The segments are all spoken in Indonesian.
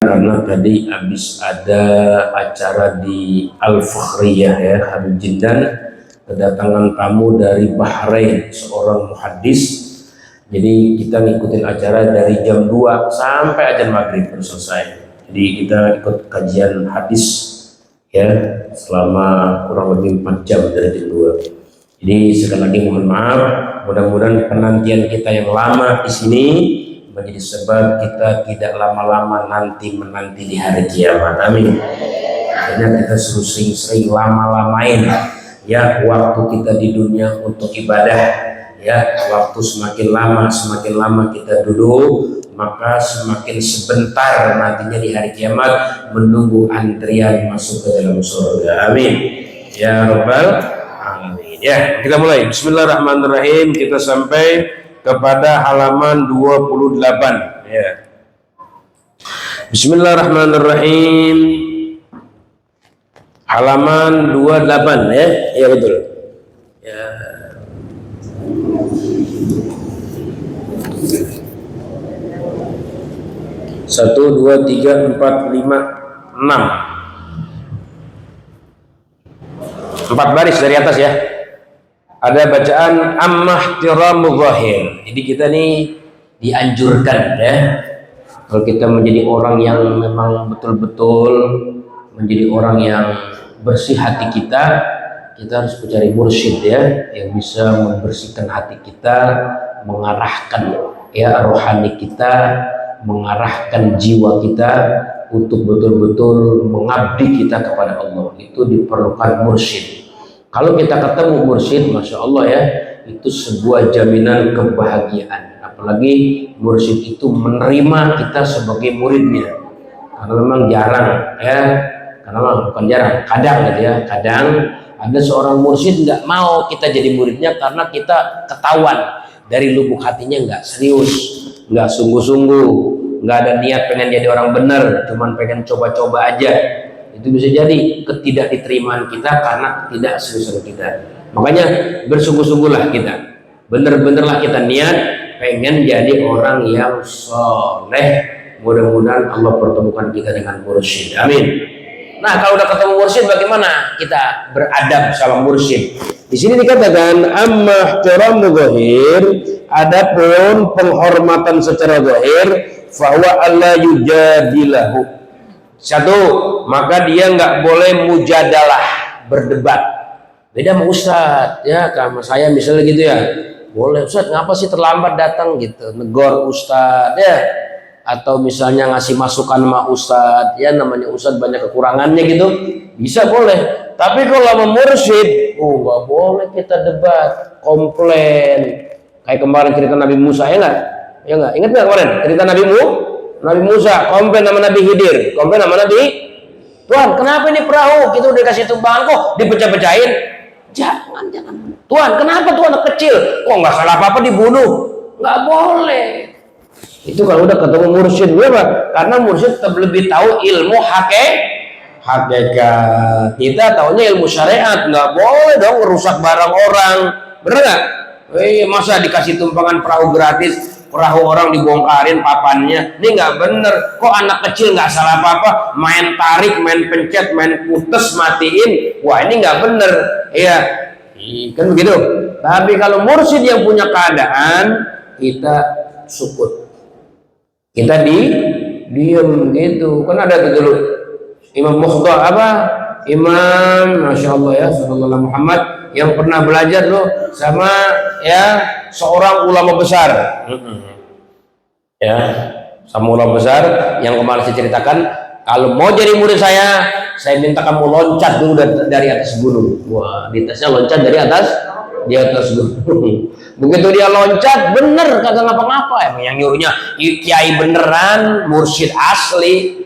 karena tadi habis ada acara di Al-Fakhriyah ya, Habib Jindan kedatangan tamu dari Bahrain, seorang muhaddis. Jadi kita ngikutin acara dari jam 2 sampai azan maghrib baru selesai. Jadi kita ikut kajian hadis ya selama kurang lebih 4 jam dari jam 2. Jadi sekali lagi mohon maaf, mudah-mudahan penantian kita yang lama di sini menjadi sebab kita tidak lama-lama menanti di hari kiamat. Amin. Akhirnya kita sering-sering lama-lamain ya waktu kita di dunia untuk ibadah ya. Waktu semakin lama kita duduk, maka semakin sebentar nantinya di hari kiamat menunggu antrian masuk ke dalam surga. Amin ya rabbal alamin. Ya, kita mulai. Bismillahirrahmanirrahim. Kita sampai kepada halaman 28 ya. Bismillahirrahmanirrahim. Halaman 28 ya. Ya betul. Ya. Satu, dua, tiga, empat, lima, 6. 4 baris dari atas ya. Ada bacaan ammahtiramul zahir. Jadi kita nih dianjurkan ya, kalau kita menjadi orang yang memang betul-betul menjadi orang yang bersih hati kita harus mencari mursyid ya, yang bisa membersihkan hati kita, mengarahkan ya rohani kita, mengarahkan jiwa kita untuk betul-betul mengabdi kita kepada Allah. Itu diperlukan mursyid. Kalau kita ketemu mursyid, masya Allah ya, itu sebuah jaminan kebahagiaan. Apalagi mursyid itu menerima kita sebagai muridnya. Karena memang jarang ya, karena memang bukan jarang, kadang gitu ya, kadang ada seorang mursyid nggak mau kita jadi muridnya karena kita ketahuan dari lubuk hatinya nggak serius, nggak sungguh-sungguh, nggak ada niat pengen jadi orang benar, cuman pengen coba-coba aja. Itu bisa jadi ketidakditerimaan kita karena tidak seriusan kita. Makanya bersungguh-sungguhlah kita, bener-benerlah kita niat pengen jadi orang yang soleh. Mudah-mudahan Allah pertemukan kita dengan mursyid. Amin. Nah, kalau udah ketemu mursyid, bagaimana kita beradab sama mursyid? Di sini dikatakan ammahtiramul zahir, adapun penghormatan secara zahir, fahuwa alla yujadilahu. Satu, maka dia nggak boleh mujadalah, berdebat. Beda sama Ustadz ya, sama saya misalnya gitu ya, boleh Ustadz ngapa sih terlambat datang gitu, negor Ustadz ya, atau misalnya ngasih masukan sama Ustadz ya, namanya Ustadz banyak kekurangannya gitu, bisa boleh. Tapi kalau sama mursyid, nggak boleh kita debat, komplain. Kayak kemarin cerita Nabi Musa ya nggak? Ya nggak? Ingat nggak kemarin cerita Nabi Musa komplain sama Nabi Khidir, komplain sama Nabi, Tuhan kenapa ini perahu kita udah kasih tumpangan kok dipecah-pecahin? Jangan. Tuhan kenapa tuh anak kecil kok nggak salah apa-apa dibunuh? Nggak boleh. Itu kalau udah ketemu mursyid, kenapa? Karena mursyid lebih tahu ilmu hakikat. Kita taunya ilmu syariat, nggak boleh dong merusak barang orang, bener nggak? Masa dikasih tumpangan perahu gratis? Perahu orang dibongkarin papannya, ini nggak bener. Kok anak kecil nggak salah apa-apa, main tarik, main pencet, main putus, matiin, wah ini nggak bener, iya, kan begitu. Tapi kalau mursyid yang punya keadaan, kita sukut, kita diem gitu. Kan ada tuh dulu Imam Mukhtar Imam, masya Allah ya, sallallahu alaihi Muhammad, yang pernah belajar loh sama ya seorang ulama besar ya, sama ulama besar yang kemarin saya ceritakan, kalau mau jadi murid saya minta kamu loncat dulu dari atas gunung. Wah, di atasnya loncat dari atas gunung. Begitu dia loncat, bener kagak ngapa-ngapa. Emang yang nyuruhnya kiai beneran, mursyid asli.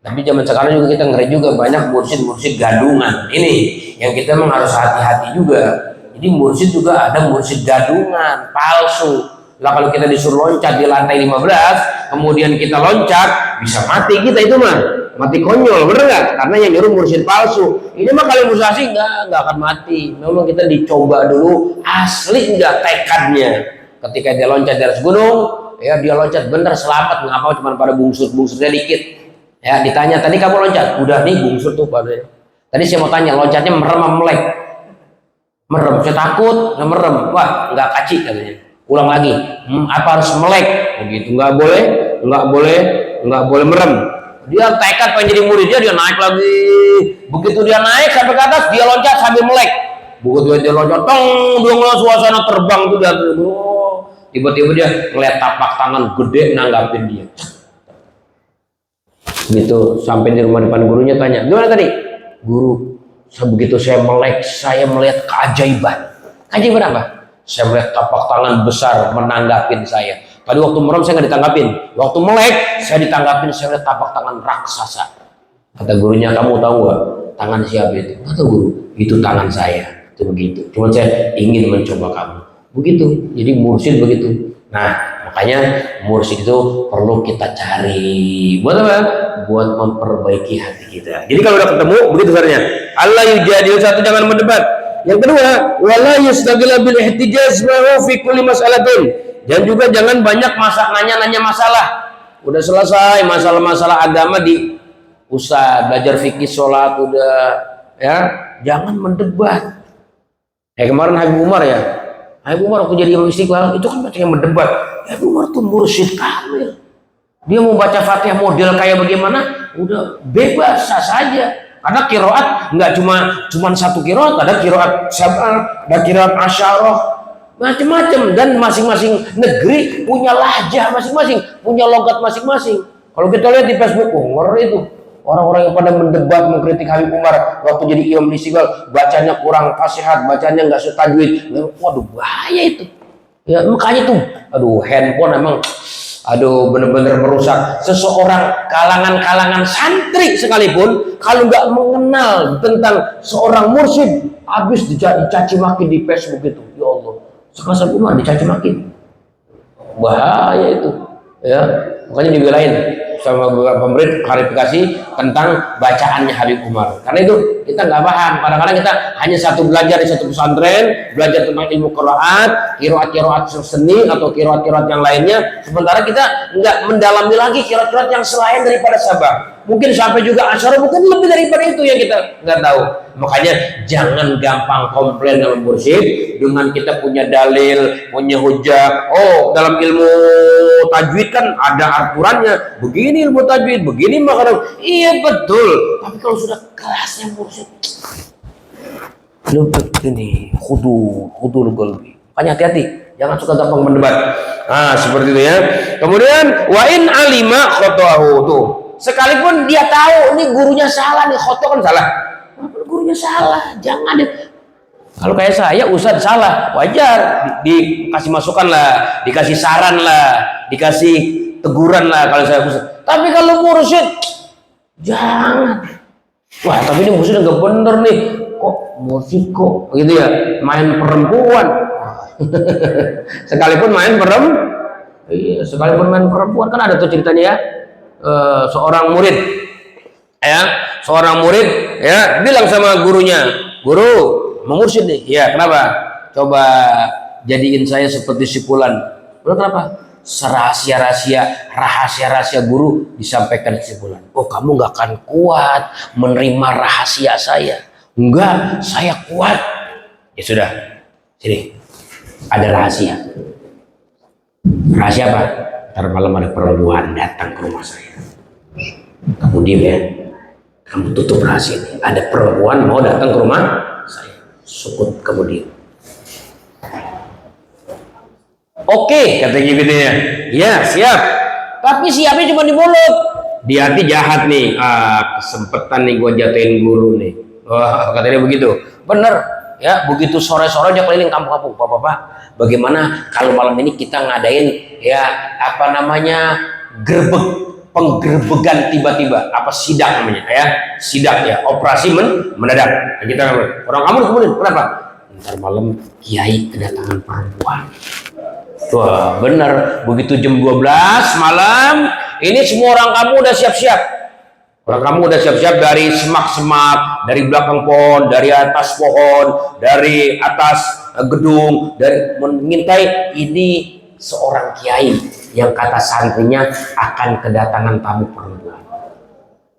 Tapi zaman sekarang juga kita ngeri juga, banyak mursyid gadungan. Ini yang kita memang harus hati-hati juga. Jadi mursyid juga ada mursyid gadungan, palsu. Lah kalau kita disuruh loncat di lantai 15, kemudian kita loncat, bisa mati kita itu mah. Mati konyol, bener nggak? Karena yang nyuruh mursyid palsu. Ini mah kalau musasi nggak akan mati. Memang kita dicoba dulu, asli nggak tekadnya. Ketika dia loncat dari atas gunung, ya dia loncat bener selamat, ngapa cuma pada bungsur-bungsurnya dikit. Ya, ditanya tadi kamu loncat, udah nih bungsu tuh Pak. Tadi saya mau tanya, loncatnya merem apa melek? Merem, saya takut, nggak merem. Wah, nggak kaci katanya. Ulang lagi, apa harus melek? Begitu, nggak boleh merem. Dia tekad pengen jadi muridnya, dia naik lagi. Begitu dia naik sampai ke atas, dia loncat sambil melek. Begitu dia loncat, dia ngeliat suasana terbang tuh dia. Tiba-tiba dia ngeliat tapak tangan gede nanggapin dia. Gitu, sampai di rumah depan gurunya tanya, gimana tadi? Guru, begitu saya melek, saya melihat keajaiban. Keajaiban apa? Saya melihat tapak tangan besar menanggapin saya. Tadi waktu merem saya nggak ditanggapin, waktu melek saya ditanggapin, saya melihat tapak tangan raksasa. Kata gurunya, kamu tahu nggak tangan siapa itu? Kata guru, itu tangan saya. Itu begitu. Cuma saya ingin mencoba kamu. Begitu. Jadi mursyid begitu. Nah, makanya mursyid itu perlu kita cari. Buat apa? Buat memperbaiki hati kita. Jadi kalau udah ketemu, begitu caranya. Allah yujadil, satu, jangan mendebat. Yang kedua, wala yastagila bil ihtijaz wa fi kulli mas'alatin. Dan juga jangan banyak nanya masalah. Udah selesai masalah-masalah agama di usah belajar fikih sholat udah ya, jangan mendebat. Kemarin Habib Umar ya. Habib Umar waktu jadi Imam Istiqlal itu kan banyak yang mendebat. Habib Umar tuh mursyid kamil. Dia mau baca Fatihah model kayak bagaimana, udah bebas saja. Karena kiroat nggak cuma satu kiroat, ada kiroat sab'ah, ada kiroat asyarah, macam-macam, dan masing-masing negeri punya lahjah masing-masing, punya logat masing-masing. Kalau kita lihat di Facebook, ngeri itu orang-orang yang pada mendebat mengkritik Habib Umar waktu jadi Imam Istiqlal, bacanya kurang fasihat, bacanya nggak setajwid. Waduh, bahaya itu. Ya makanya tuh, aduh, handphone emang bener-bener merusak seseorang. Kalangan santri sekalipun kalau nggak mengenal tentang seorang mursyid, habis dicaci maki di Facebook itu. Ya Allah, sekelas Umar dicaci maki, bahaya itu ya. Makanya dibilangin sama pemerintah klarifikasi tentang bacaannya Habib Umar, karena itu kita nggak paham. Kadang-kadang kita hanya belajar di satu pesantren, belajar tentang ilmu qiraat, kiroat seni atau kiroat yang lainnya, sementara kita nggak mendalami lagi kiroat yang selain daripada sabah. Mungkin sampai juga asyara, mungkin lebih daripada itu yang kita nggak tahu. Makanya jangan gampang komplain dalam mursyid dengan kita punya dalil, punya hujah. Oh, dalam ilmu tajwid kan ada aturannya, begini ilmu tajwid, begini makanan. Iya betul, tapi kalau sudah kelasnya mursyid, lebih ini khudur qalbi. Makanya hati-hati, jangan suka gampang mendebat. Nah, seperti itu ya. Kemudian wa in alima khotoahu, tuh, sekalipun dia tahu ini gurunya salah nih, khoto kan salah. Gurunya salah, jangan deh. Kalau kayak saya ustadz salah, wajar dikasih masukan lah, dikasih saran lah, dikasih teguran lah kalau saya ustadz. Tapi kalau mursyid jangan. Wah, tapi ini mursyid nggak bener nih. Kok mursyid kok gitu ya, main perempuan. Sekalipun main perempuan kan ada tuh ceritanya ya. Seorang murid ya bilang sama gurunya, guru mau mursyid nih. Ya, kenapa? Coba jadiin saya seperti si Fulan. Kenapa? Rahasia guru disampaikan si Fulan. Oh, kamu nggak akan kuat menerima rahasia saya. Enggak, saya kuat. Ya sudah, sini ada rahasia. Rahasia apa? Ntar malam ada perempuan datang ke rumah saya. Kamu diam ya, kamu tutup rahasia ini. Ada perempuan mau datang ke rumah saya. Sukut, kamu diam. Oke, kata gitu ya. Ya, siap. Tapi siapnya cuma di mulut. Di hati jahat nih. Kesempatan nih gua jatuhin guru nih. Wah, katanya begitu. Bener ya, begitu sore-sore aja keliling kampung-kampung. Bapak-bapak, bagaimana kalau malam ini kita ngadain ya penggerbegan tiba-tiba, sidak namanya ya, sidak ya, operasi mendadak. Nah, kita orang kamu kemudian kenapa? Ntar malam kiai kedatangan perempuan. Wah, bener, begitu jam 12 malam ini semua orang kamu udah siap-siap. Orang kamu udah siap-siap dari semak-semak, dari belakang pohon, dari atas pohon, dari atas gedung, dari mengintai ini seorang kiai yang kata santrinya akan kedatangan tamu perempuan.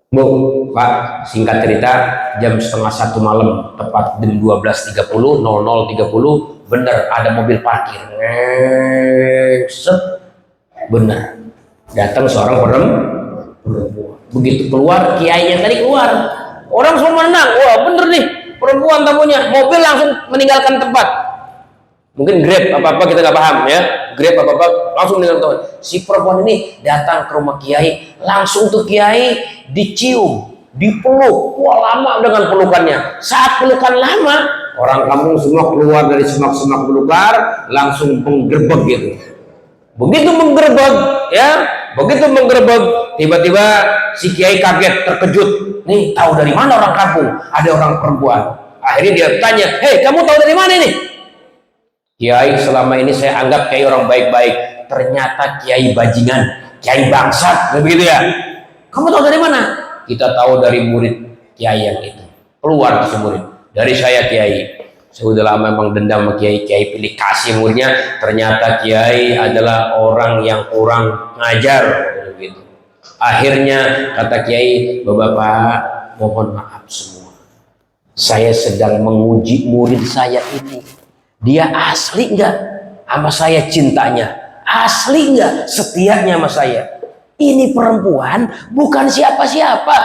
Bu, Pak, singkat cerita, jam setengah 1 malam, tepat jam 12.30, 00.30, bener ada mobil parkir. Set, bener. Datang seorang perempuan. Begitu keluar, kiainya tadi keluar. Orang semua menang, wah bener nih, perempuan tamunya. Mobil langsung meninggalkan tempat. Mungkin Grab apa-apa kita nggak paham ya. Grab apa-apa langsung dengan teman. Si perempuan ini datang ke rumah kiai, langsung tuh kiai dicium, dipeluk. Wah lama dengan pelukannya. Saat pelukan lama, orang kampung semua keluar dari semak-semak belukar, langsung menggerbek gitu. Begitu menggerbek ya, begitu menggerbek, tiba-tiba si kiai kaget, terkejut. Nih tahu dari mana orang kampung? Ada orang perempuan. Akhirnya dia tanya, hei kamu tahu dari mana ini? Kiai selama ini saya anggap kiai orang baik-baik, ternyata kiai bajingan, kiai bangsat, begitu ya. Kamu tahu dari mana? Kita tahu dari murid kiai yang itu. Keluar si murid. Dari saya kiai. Saya udah lama memang dendam sama kiai, kiai pilih kasih muridnya. Ternyata kiai adalah orang yang kurang ngajar, begitu. Akhirnya kata kiai, bapak-bapak mohon maaf semua. Saya sedang menguji murid saya ini. Dia asli nggak sama saya cintanya? Asli nggak setianya sama saya? Ini perempuan bukan siapa-siapa.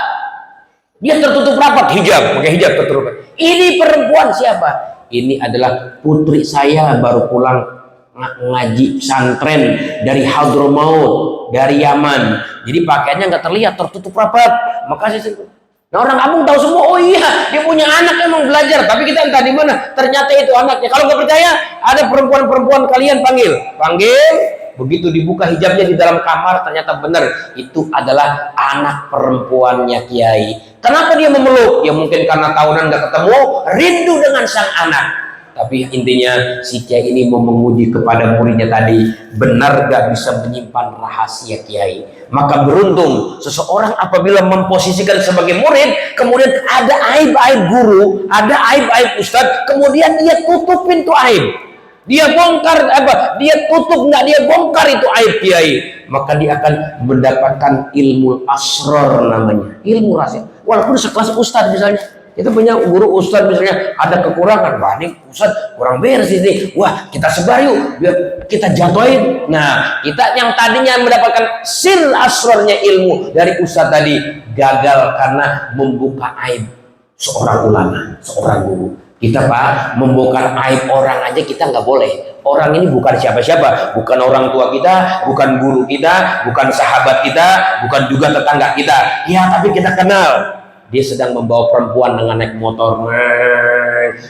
Dia tertutup rapat, hijab, pakai hijab tertutup. Ini perempuan siapa? Ini adalah putri saya baru pulang ngaji pesantren dari Hadramaut, dari Yaman. Jadi pakaiannya nggak terlihat, tertutup rapat. Makasih. Nah orang kampung tahu semua, oh iya dia punya anak emang belajar, tapi kita entah di mana, ternyata itu anaknya. Kalau nggak percaya, ada perempuan-perempuan kalian panggil, begitu dibuka hijabnya di dalam kamar, ternyata benar itu adalah anak perempuannya kiai. Kenapa dia memeluk? Ya mungkin karena tahunan nggak ketemu, rindu dengan sang anak. Tapi intinya si kiai ini mau menguji kepada muridnya tadi, benar gak bisa menyimpan rahasia kiai. Maka beruntung seseorang apabila memposisikan sebagai murid, kemudian ada aib-aib guru, ada aib-aib ustadz, kemudian dia tutup pintu aib. Dia bongkar apa? Dia tutup, nggak dia bongkar itu aib kiai. Maka dia akan mendapatkan ilmu asrar namanya, ilmu rahasia. Walaupun sekelas ustadz misalnya. Itu punya guru ustadz misalnya ada kekurangan, wah ini ustadz kurang beres ini, wah kita sebar yuk, biar kita jatuhin. Nah kita yang tadinya mendapatkan sir asrarnya ilmu dari ustadz tadi gagal karena membuka aib seorang ulama, seorang guru. Kita Pak membongkar aib orang aja kita nggak boleh. Orang ini bukan siapa-siapa, bukan orang tua kita, bukan guru kita, bukan sahabat kita, bukan juga tetangga kita. Ya tapi kita kenal. Dia sedang membawa perempuan dengan naik motor,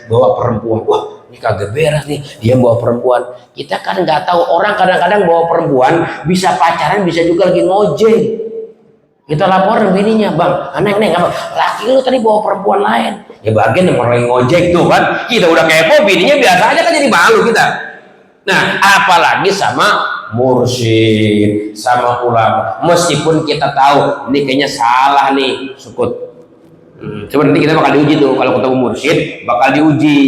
bawa perempuan. Wah, ini kagak beres nih. Dia bawa perempuan. Kita kan nggak tahu orang kadang-kadang bawa perempuan bisa pacaran, bisa juga lagi ngojek. Kita laporin bininya, bang, neng, apa? Laki lu tadi bawa perempuan lain. Ya bagian yang orang ngojek tuh kan. Kita udah kepo, bininya biasa aja kan jadi malu kita. Nah, apalagi sama mursyid, sama ulama. Meskipun kita tahu ini kayaknya salah nih, sukut. Coba nanti kita bakal diuji tuh kalau ketemu mursyid, bakal diuji.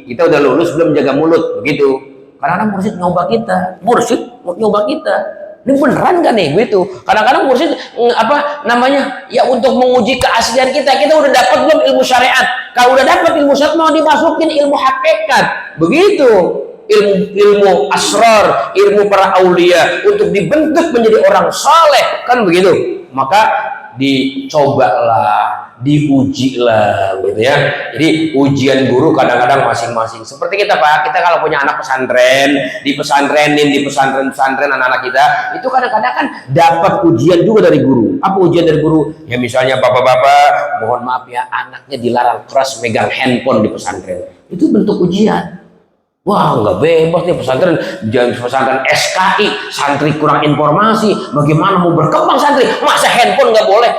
Kita udah lulus belum jaga mulut begitu. Karena mursyid nyoba kita, mursyid nyoba kita. Ini beneran gak nih gitu? Kadang-kadang mursyid apa namanya? Ya untuk menguji keaslian kita udah dapat belum ilmu syariat? Kalau udah dapat ilmu syariat mau dimasukin ilmu hakikat. Begitu. Ilmu asrar, ilmu para aulia untuk dibentuk menjadi orang saleh kan begitu. Maka dicobalah, diujilah gitu ya. Jadi ujian guru kadang-kadang masing-masing. Seperti kita Pak, kita kalau punya anak pesantren, di pesantren anak-anak kita, itu kadang-kadang kan dapat ujian juga dari guru. Apa ujian dari guru? Ya misalnya bapak-bapak, mohon maaf ya, anaknya dilarang keras megang handphone di pesantren. Itu bentuk ujian. Wah nggak bebas nih pesantren SKI, santri kurang informasi, bagaimana mau berkembang santri, masa handphone nggak boleh?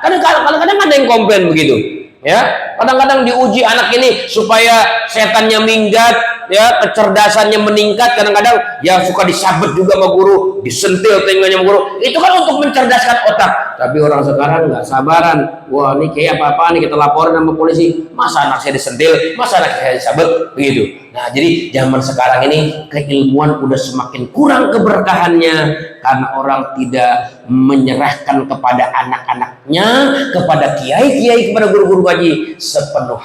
Kadang-kadang ada yang komplain begitu, ya. Kadang-kadang diuji anak ini supaya setannya minggat, ya, kecerdasannya meningkat. Kadang-kadang ya suka disabet juga sama guru, disentil telinganya sama guru. Itu kan untuk mencerdaskan otak. Tapi orang sekarang nggak sabaran. Wah ini kayak apa-apa nih kita laporin sama polisi. Masa anak saya disentil, masa anak saya disabet, begitu. Nah jadi zaman sekarang ini keilmuan udah semakin kurang keberkahannya karena orang tidak menyerahkan kepada anak-anaknya, kepada kiai-kiai, kepada guru-guru ngaji sepenuh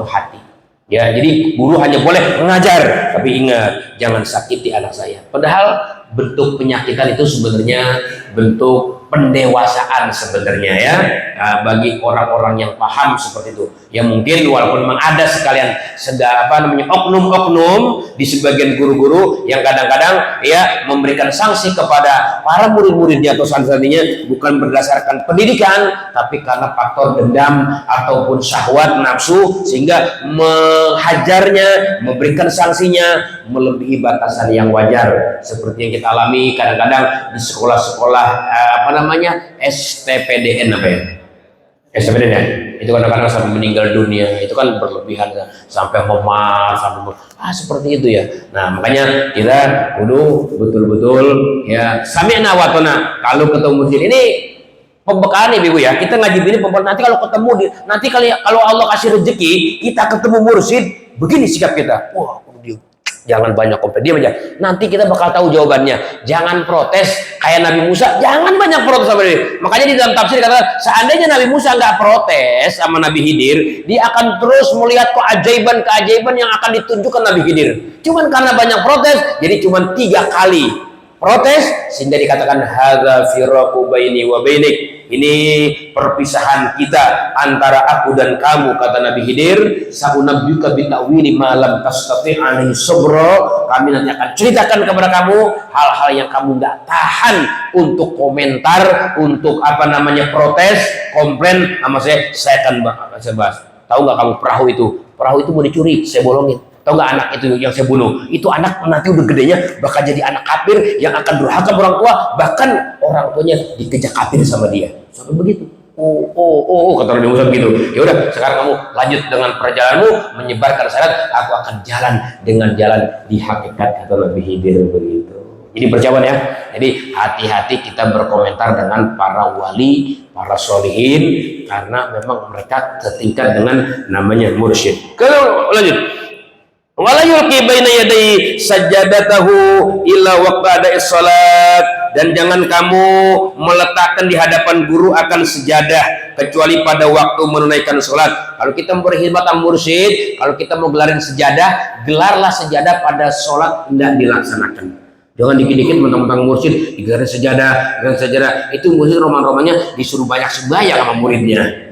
hati. Ya, jadi guru hanya boleh mengajar, tapi ingat jangan sakiti anak saya. Padahal bentuk penyakitan itu sebenarnya bentuk pendewasaan sebenarnya ya. Nah, bagi orang-orang yang paham seperti itu, ya mungkin walaupun memang ada sekalian oknum-oknum di sebagian guru-guru yang kadang-kadang ya memberikan sanksi kepada para murid-muridnya atau santri-santrinya bukan berdasarkan pendidikan, tapi karena faktor dendam ataupun syahwat nafsu, sehingga menghajarnya, memberikan sanksinya melebihi batasan yang wajar, seperti yang kita alami kadang-kadang di sekolah-sekolah STPDN STPDN ya, itu kadang-kadang sampai meninggal dunia, itu kan berlebihan sampai memar, seperti itu ya. Nah makanya kita kudu betul-betul ya sami'na wa ata'na. Kalau ketemu mursyid ini pembekaan nih ibu ya, kita ngaji ini nanti kalau ketemu nanti kalau Allah kasih rezeki kita ketemu mursyid, begini sikap kita, wah jangan banyak komplain, diam aja. Nanti kita bakal tahu jawabannya. Jangan protes kayak Nabi Musa, jangan banyak protes sama dia. Makanya di dalam tafsir kata, seandainya Nabi Musa nggak protes sama Nabi Khidir, dia akan terus melihat keajaiban yang akan ditunjukkan Nabi Khidir. Cuman karena banyak protes, jadi cuman 3 kali protes sehingga dikatakan hadza firaqu baini wa bainik. Ini perpisahan kita antara aku dan kamu, kata Nabi Khidir. Sa'unabbiuka bita'wili ma lam tastati' alaihi sabra. Kami nanti akan ceritakan kepada kamu hal-hal yang kamu nggak tahan untuk komentar, untuk protes, komplain sama saya akan bahas. Tahu nggak kamu perahu itu mau dicuri, saya bolongin. Tahu nggak anak itu yang saya bunuh? Itu anak nanti udah gedenya bakal jadi anak kafir yang akan durhaka orang tua, bahkan orang tuanya dikejar kafir sama dia. Sampai begitu. Kata Nabi Musa begitu. Ya udah, sekarang kamu lanjut dengan perjalananmu menyebarkan syarat, aku akan jalan dengan jalan di hakikat, kata Nabi Khidir begitu. Jadi berjauhan ya. Jadi hati-hati kita berkomentar dengan para wali, para solihin, karena memang mereka setingkat dengan namanya mursyid. Kalau lanjut, wala yulqi baina yadayhi sajadatahu illa waqta ada'i shalat, dan jangan kamu meletakkan di hadapan guru akan sejadah kecuali pada waktu menunaikan sholat. Kalau kita berkhidmatan mursyid, kalau kita mau gelarin sejadah, gelarlah sejadah pada sholat hendak dilaksanakan. Jangan dikit-dikit mentang-mentang mursyid digelarin sejadah, itu mursyid roman-romannya disuruh banyak sembahyang sama muridnya.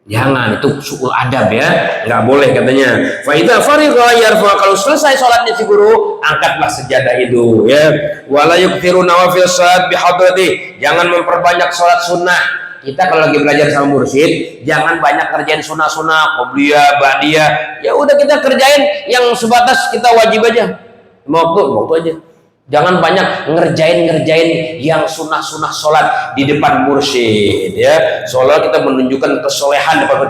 Jangan, itu suul adab ya, nggak boleh katanya. Fa idza farigha yarfa, kalau selesai sholatnya si guru, angkatlah sejadah itu ya. Wala yukthiru nawafil salat bihadrati, jangan memperbanyak sholat sunnah. Kita kalau lagi belajar sama mursyid, jangan banyak kerjain sunnah-sunnah, qobliyah, ba'diyah. Ya udah kita kerjain yang sebatas kita wajib aja. Waktu aja. Jangan banyak ngerjain yang sunnah-sunnah sholat di depan mursyid ya. Seolah kita menunjukkan kesolehan depan.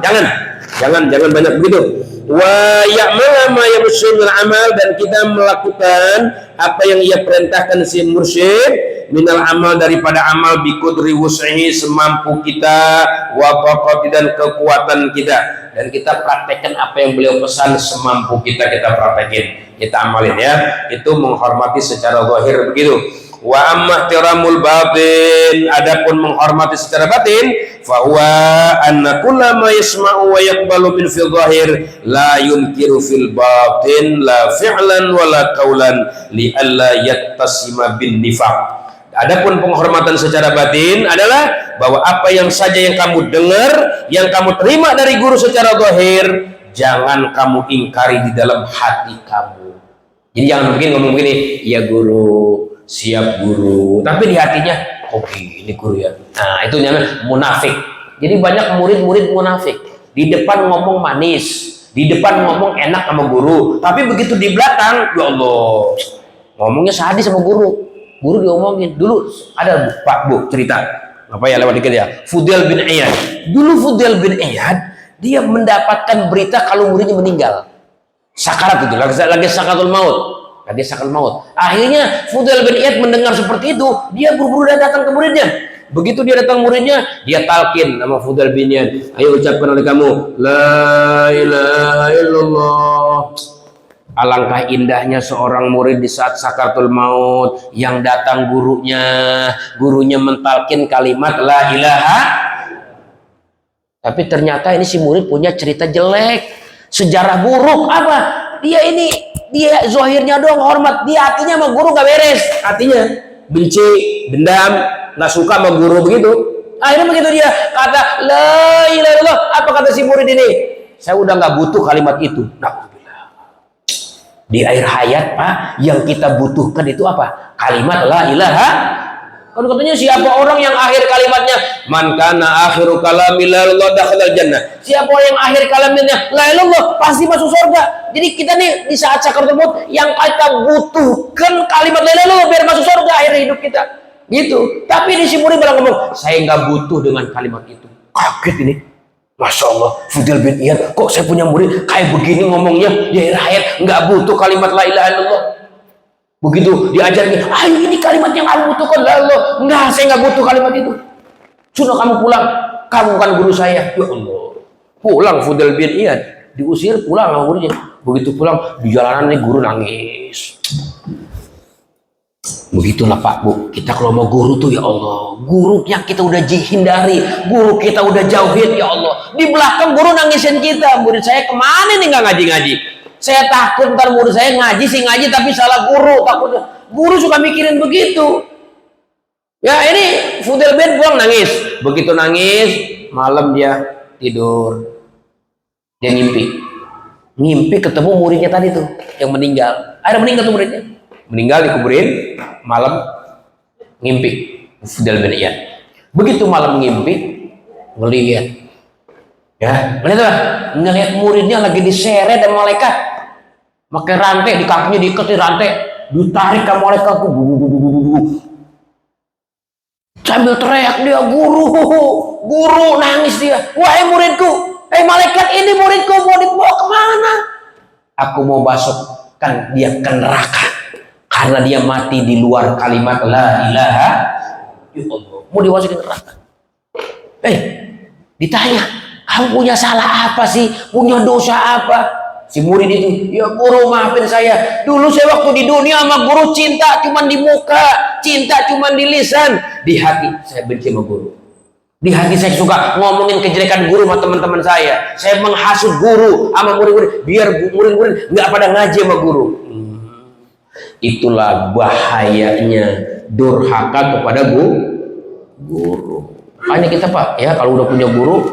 Jangan banyak begitu. Wa ya'mal ma yamsul amal, dan kita melakukan apa yang ia perintahkan si mursyid minal amal, daripada amal biqudri wus'ihi, semampu kita, wa taqati, dan kekuatan kita, dan kita praktekkan apa yang beliau pesan semampu kita praktekin, kita amalin ya. Itu menghormati secara zahir begitu. Wa amma ihtiramul batin, adapun menghormati secara batin, fa huwa anna kullama yasma'u wa yaqbalu min fil zahir la yunkiru fil batin la fi'lan wala qawlan li alla yattasima bin nifaq. Adapun penghormatan secara batin adalah bahwa apa yang saja yang kamu dengar, yang kamu terima dari guru secara zahir, jangan kamu ingkari di dalam hati kamu. Jadi jangan mungkin ngomong begini, ya guru, siap guru, tapi di hatinya, ini guru ya. Nah itu namanya munafik. Jadi banyak murid-murid munafik. Di depan ngomong manis, di depan ngomong enak sama guru, tapi begitu di belakang, ya Allah, ngomongnya sadis sama guru. Guru diomongin. Dulu ada Pak Bu cerita, apa ya lewat dikit ya, Fudail bin Iyad. Dulu Fudail bin Iyad dia mendapatkan berita kalau muridnya meninggal, sakarat itu, lagi sakaratul maut. Akhirnya Fudail bin Iyad mendengar seperti itu, dia buru-buru datang ke muridnya. Begitu dia datang muridnya, dia talkin nama Fudail bin Iyad, ayo ucapkan oleh kamu la ilaha illallah. Alangkah indahnya seorang murid di saat sakaratul maut, yang datang gurunya mentalkin kalimat la ilaha. Tapi ternyata ini si murid punya cerita jelek, sejarah buruk. Apa? Dia zahirnya doang hormat, dia hatinya sama guru gak beres. Hatinya benci, dendam, gak suka sama guru begitu. Akhirnya begitu dia kata la ilaha illallah, apa kata si murid ini? Saya udah gak butuh kalimat itu. Nah, di akhir hayat Pak, yang kita butuhkan itu apa? Kalimat la ilaha. Kalau katanya siapa orang yang akhir kalimatnya man kana akhiru kalami la ilaha dakhalal jannah. Siapa orang yang akhir kalimatnya la ilaha pasti masuk surga. Jadi kita nih di saat sakaratul maut yang kita butuhkan kalimat la ilaha biar masuk surga akhir hidup kita. Gitu. Tapi di si murid bilang ngomong, saya nggak butuh dengan kalimat itu. Kaget ini. Masya Allah, Fudel bin Iyad, kok saya punya murid kayak begini ngomongnya di akhir hayat, nggak butuh kalimat la ilaha illallah. Begitu diajarkan, ayo ini kalimat yang kamu butuhkan, la ilaha. Enggak, saya nggak butuh kalimat itu. Sudah kamu pulang, kamu kan guru saya. Ya Allah, pulang Fudel bin Iyad, diusir pulang sama muridnya. Begitu pulang di jalanan nih guru nangis. Begitulah Pak Bu, kita kalau mau guru tuh ya Allah, guru yang kita udah hindari, guru kita udah jauhin ya Allah, di belakang guru nangisin kita, murid saya kemana nih nggak ngaji-ngaji, saya takut ntar murid saya ngaji sih ngaji tapi salah guru, takut guru suka mikirin begitu. Ya ini Fudel bin pulang nangis, begitu nangis malam dia tidur, dia ngimpi ketemu muridnya tadi tuh yang meninggal, ada meninggal tuh muridnya. Meninggal dikuburin, malam ngimpi Fudel bin Iyad. Begitu malam ngimpi, ngelihat ngelihat muridnya lagi diseret sama malaikat, pakai rantai di kakinya, diikat di rantai, ditarik ke malaikat, sambil teriak dia, guru nangis dia, wahai muridku, malaikat ini muridku, mau dibawa kemana? Aku mau masukkan dia ke neraka karena dia mati di luar kalimat la ilaha illallah, mau dimasukin neraka. Ditanya, kamu punya salah apa sih, punya dosa apa? Si murid itu, ya guru maafin saya, dulu saya waktu di dunia sama guru cinta cuman di muka, cinta cuman di lisan, di hati saya benci sama guru, di hati saya suka ngomongin kejelekan guru sama teman-teman saya menghasut guru sama murid-murid biar murid-murid nggak pada ngaji sama guru. Itulah bahayanya durhaka kepada guru. Makanya kita Pak ya, kalau udah punya guru,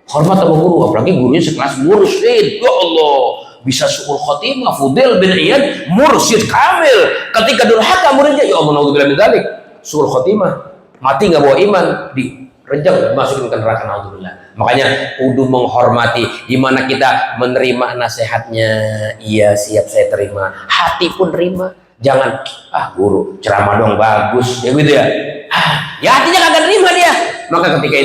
hormat sama guru, apalagi gurunya sekelas mursyid. Ya Allah, bisa suul khotimah Fudel bin Iyad, mursyid kamil. Ketika durhaka muridnya, ya Allah, naudzubillah min dzalik, suul khotimah, mati nggak bawa iman, direjam masukin ke neraka, naudzubillah. Makanya kudu menghormati, dimana kita menerima nasihatnya, iya siap saya terima, hati pun terima. Jangan guru ceramah dong bagus ya gitu ya, ya hatinya kagak terima dia. Maka ketika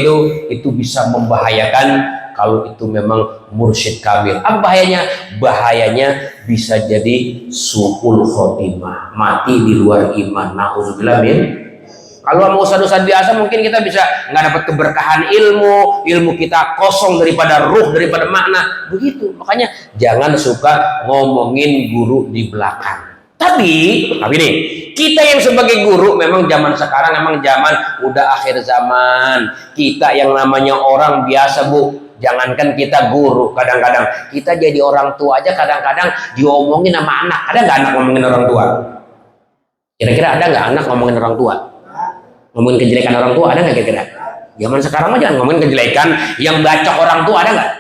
itu bisa membahayakan kalau itu memang mursyid kamil. Apa bahayanya? Bahayanya bisa jadi su'ul khotimah, mati di luar iman, na'udzubillah min. Kalau sama ustadz-ustadz biasa mungkin kita bisa nggak dapat keberkahan ilmu kita kosong daripada ruh, daripada makna begitu. Makanya jangan suka ngomongin guru di belakang. Tapi nih, kita yang sebagai guru memang zaman sekarang memang zaman udah akhir zaman. Kita yang namanya orang biasa Bu, jangankan kita guru, kadang-kadang kita jadi orang tua aja kadang-kadang diomongin sama anak. Ada nggak anak ngomongin orang tua? Kira-kira ada nggak anak ngomongin orang tua? Ngomongin kejelekan orang tua ada nggak kira-kira? Zaman sekarang aja ngomongin kejelekan, yang bacok orang tua ada nggak?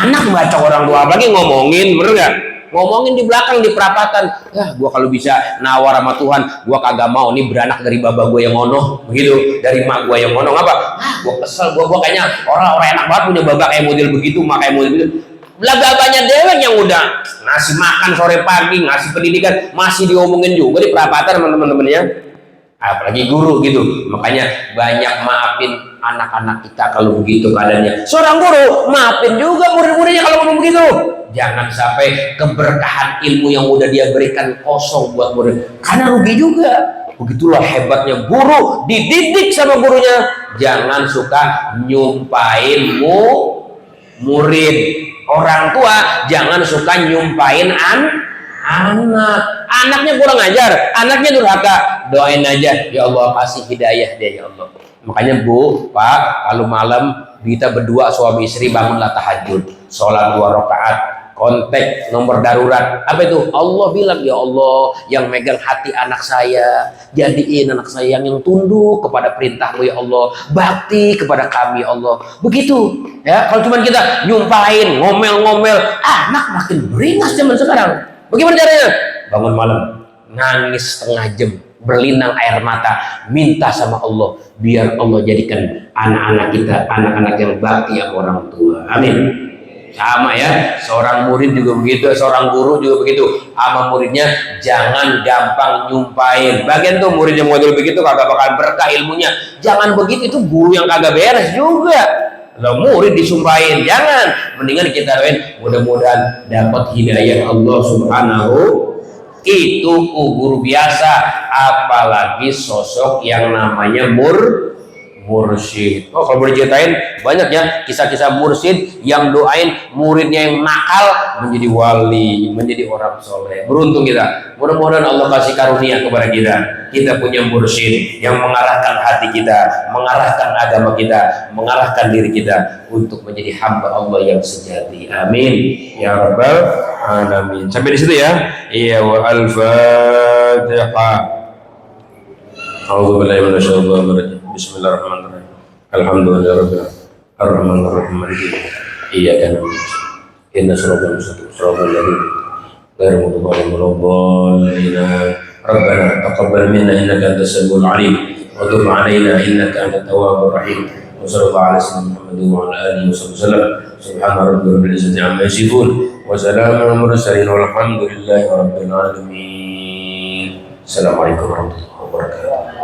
Anak bacok orang tua, apalagi ngomongin, bener nggak? Ngomongin di belakang, di perapatan. Gua kalau bisa nawar sama Tuhan, gua kagak mau nih beranak dari baba gua yang ngono, begitu, dari mak gua yang ngono. Apa? Gua kesel, gua kayaknya orang enak banget punya baba kayak model begitu, mak kayak model begitu. Lah babanya dewek yang udah ngasih makan sore pagi, ngasih pendidikan, masih diomongin juga di perapatan teman-temannya. Apalagi guru gitu. Makanya banyak maafin anak-anak kita kalau begitu keadaannya. Seorang guru maafin juga murid-muridnya kalau ngomong begitu. Jangan sampai keberkahan ilmu yang udah dia berikan kosong buat murid, karena rugi juga. Begitulah hebatnya guru, dididik sama gurunya. Jangan suka nyumpain murid. Orang tua jangan suka nyumpain Anaknya kurang ajar, anaknya durhaka, doain aja, ya Allah kasih hidayah dia ya Allah. Makanya Bu, Pak, kalau malam kita berdua suami istri bangunlah tahajud, sholat 2 rakaat, kontak nomor darurat. Apa itu? Allah bilang, ya Allah yang megang hati anak saya, jadiin anak saya yang tunduk kepada perintahmu ya Allah, bakti kepada kami ya Allah. Begitu ya. Kalau cuma kita nyumpahin, ngomel-ngomel, anak makin beringas zaman sekarang. Bagaimana caranya? Bangun malam, nangis setengah jam, berlinang air mata, minta sama Allah biar Allah jadikan anak-anak kita anak-anak yang bakti yang orang tua. Amin. Sama ya, seorang murid juga begitu, seorang guru juga begitu. Sama muridnya jangan gampang nyumpain. Bagian tuh murid yang model begitu kagak bakal berkah ilmunya. Jangan begitu, itu guru yang kagak beres juga. Kalau murid disumpahin, jangan. Mendingan kita doain mudah-mudahan dapat hidayah Allah Subhanahu. Itu guru biasa, apalagi sosok yang namanya mursyid. Oh, kalau boleh ceritain banyak ya kisah-kisah mursyid yang doain muridnya yang nakal menjadi wali, menjadi orang soleh. Beruntung kita. Mudah-mudahan Allah kasih karunia kepada kita. Kita punya mursyid yang mengarahkan hati kita, mengarahkan agama kita, mengarahkan diri kita untuk menjadi hamba Allah yang sejati. Amin ya rabbal alamin. Sampai di situ ya. Iya, wa al-Fatihah. A'udzubillahi minasyaitonir rajim. Bismillahirrahmanirrahim. Alhamdulillahirabbil alamin. Arrahmanirrahim. Maliki iyyaka na'budu wa iyyaka nasta'in. Shiratal ladzina ghairil maghdubi 'alaihim. Rabbana taqabbal minna innaka antas samiul 'alim wa tub 'alaina innaka antat tawwabur rahim. Wa sallallahu ala sayyidina Muhammadin wa ala alihi wasallam. Subhana rabbika rabbil izzati 'amma yasifun wa salamun 'alal mursalin walhamdulillahi rabbil alamin. Assalamualaikum warahmatullahi wabarakatuh.